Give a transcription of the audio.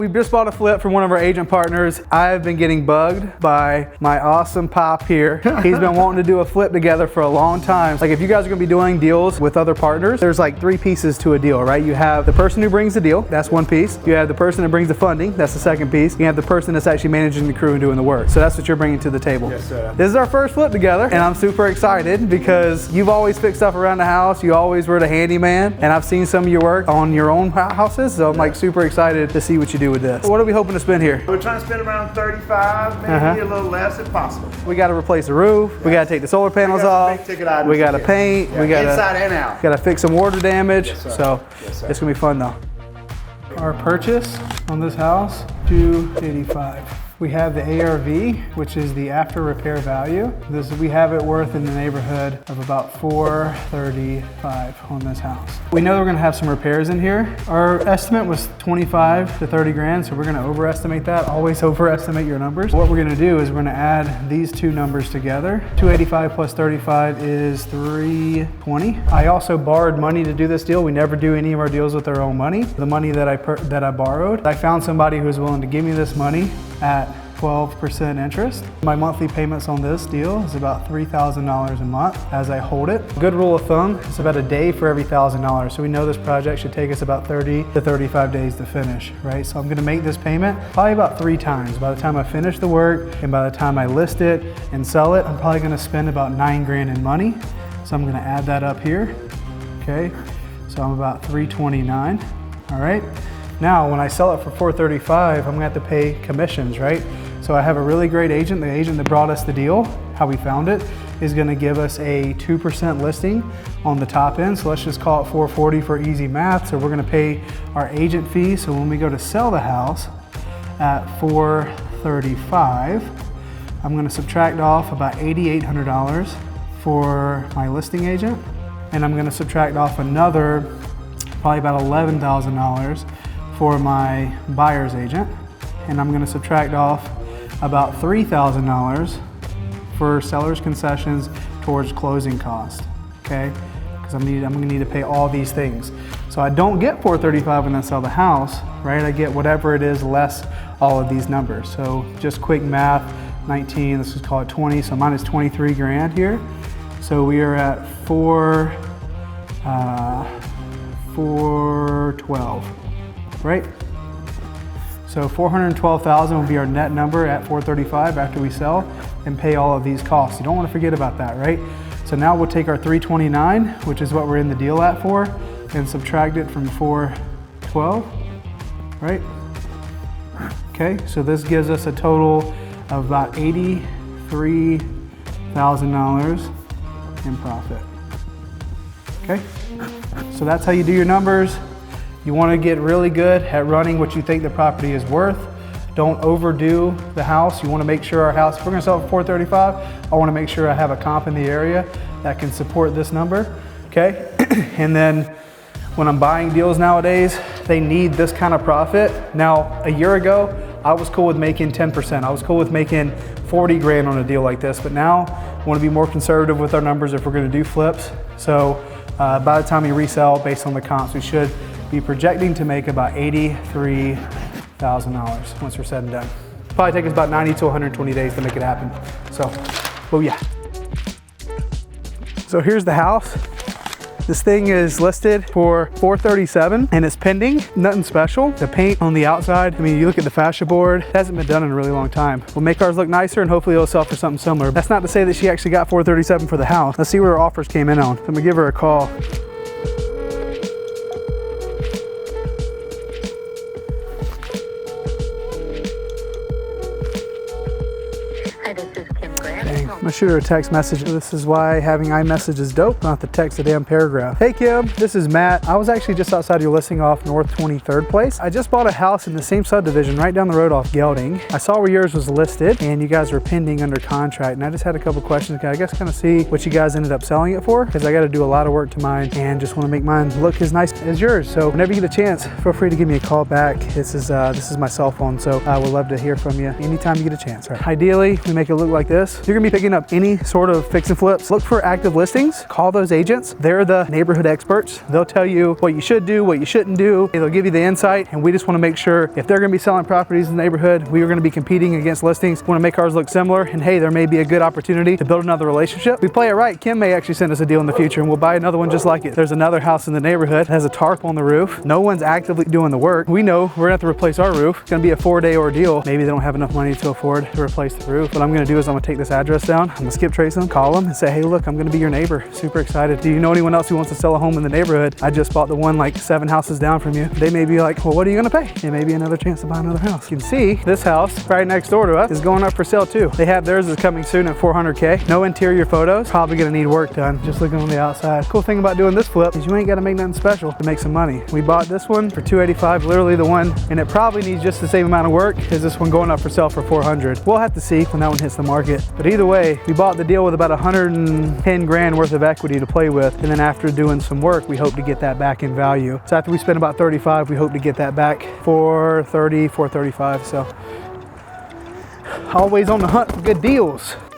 We just bought a flip from one of our agent partners. I've been getting bugged by my awesome Pop here. He's been wanting to do a flip together for a long time. Like if you guys are gonna be doing deals with other partners, there's like 3 pieces to a deal, right? You have the person who brings the deal, that's one piece. You have the person that brings the funding, that's the second piece. You have the person that's actually managing the crew and doing the work. So that's what you're bringing to the table. Yes, sir. This is our first flip together, and I'm super excited because you've always fixed stuff around the house. You always were the handyman, and I've seen some of your work on your own houses, so I'm like super excited to see what you do with this. What are we hoping to spend here? We're trying to spend around 35, maybe a little less if possible. We got to replace the roof. We got to take the solar panels off. Big ticket items We got to paint. Yeah, we got inside and out. to fix some water damage. Yes, sir. So Yes, sir. it's gonna be fun though. Our purchase on this house, $285. We have the ARV, which is the after repair value. We have it worth in the neighborhood of about $435 on this house. We know we're gonna have some repairs in here. Our estimate was 25 to 30 grand, so we're gonna overestimate that. Always overestimate your numbers. What we're gonna do is we're gonna add these two numbers together. 285 plus 35 is 320. I also borrowed money to do this deal. We never do any of our deals with our own money. The money that I borrowed, I found somebody who was willing to give me this money at 12% interest. My monthly payments on this deal is about $3,000 a month as I hold it. Good rule of thumb, it's about a day for every $1,000. So we know this project should take us about 30 to 35 days to finish, right? So I'm gonna make this payment probably about 3 times. By the time I finish the work and by the time I list it and sell it, I'm probably gonna spend about 9 grand in money. So I'm gonna add that up here, okay? So I'm about 329, all right? Now, when I sell it for 435, I'm gonna have to pay commissions, right? So I have a really great agent. The agent that brought us the deal, how we found it, is gonna give us a 2% listing on the top end. So let's just call it 440 for easy math. So we're gonna pay our agent fee. So when we go to sell the house at 435, I'm gonna subtract off about $8,800 for my listing agent. And I'm gonna subtract off another, probably about $11,000 for my buyer's agent. And I'm gonna subtract off about $3,000 for seller's concessions towards closing costs, okay? Because I'm gonna need to pay all these things. So I don't get 435 when I sell the house, right? I get whatever it is less all of these numbers. So just quick math, 19, let's just call it 20, so mine is 23 grand here. So we are at 412, right? So 412,000 will be our net number at 435 after we sell and pay all of these costs. You don't want to forget about that, right? So now we'll take our 329, which is what we're in the deal at for, and subtract it from 412, right? Okay, so this gives us a total of about $83,000 in profit. Okay, so that's how you do your numbers. You want to get really good at running what you think the property is worth. Don't overdo the house. You want to make sure our house, if we're going to sell it for 435, I want to make sure I have a comp in the area that can support this number, okay? And then when I'm buying deals nowadays, they need this kind of profit. Now, a year ago, I was cool with making 10%. I was cool with making 40 grand on a deal like this, but now I want to be more conservative with our numbers if we're going to do flips. So by the time we resell, based on the comps, we should be projecting to make about $83,000 once we're said and done. Probably take us about 90 to 120 days to make it happen. So, oh yeah. So here's the house. This thing is listed for $437 and it's pending, nothing special. The paint on the outside, I mean, you look at the fascia board, it hasn't been done in a really long time. We'll make ours look nicer and hopefully it'll sell for something similar. That's not to say that she actually got $437 for the house. Let's see what her offers came in on. So I'm gonna give her a call. I'm gonna shoot her a text message. This is why having iMessage is dope, not the text a damn paragraph. Hey Kim, this is Matt. I was actually just outside your listing off North 23rd Place. I just bought a house in the same subdivision right down the road off Gelding. I saw where yours was listed and you guys were pending under contract, and I just had a couple questions. I guess kind of see what you guys ended up selling it for, because I got to do a lot of work to mine and just want to make mine look as nice as yours. So whenever you get a chance, feel free to give me a call back. This is my cell phone, so I would love to hear from you anytime you get a chance. Right. Ideally, we make it look like this. You're gonna be picking picking up any sort of fix and flips, look for active listings, call those agents. They're the neighborhood experts. They'll tell you what you should do, what you shouldn't do. They'll give you the insight, and we just want to make sure if they're going to be selling properties in the neighborhood, we are going to be competing against listings. We want to make ours look similar, and hey, there may be a good opportunity to build another relationship. If we play it right, Kim may actually send us a deal in the future, and we'll buy another one just like it. There's another house in the neighborhood that has a tarp on the roof. No one's actively doing the work. We know we're gonna have to replace our roof. It's gonna be a 4-day ordeal. Maybe they don't have enough money to afford to replace the roof. What I'm gonna do is I'm gonna take this address down. I'm gonna skip trace them, call them, and say, hey, look, I'm gonna be your neighbor. Super excited. Do you know anyone else who wants to sell a home in the neighborhood? I just bought the one like 7 houses down from you. They may be like, well, what are you gonna pay? It may be another chance to buy another house. You can see this house right next door to us is going up for sale too. They have theirs is coming soon at 400K. No interior photos. Probably gonna need work done. Just looking on the outside. Cool thing about doing this flip is you ain't gotta make nothing special to make some money. We bought this one for $285, literally the one, and it probably needs just the same amount of work as this one going up for sale for $400. We'll have to see when that one hits the market. But either way, we bought the deal with about 110 grand worth of equity to play with, and then after doing some work, we hope to get that back in value. So after we spend about 35, we hope to get that back for 30, 435. So always on the hunt for good deals.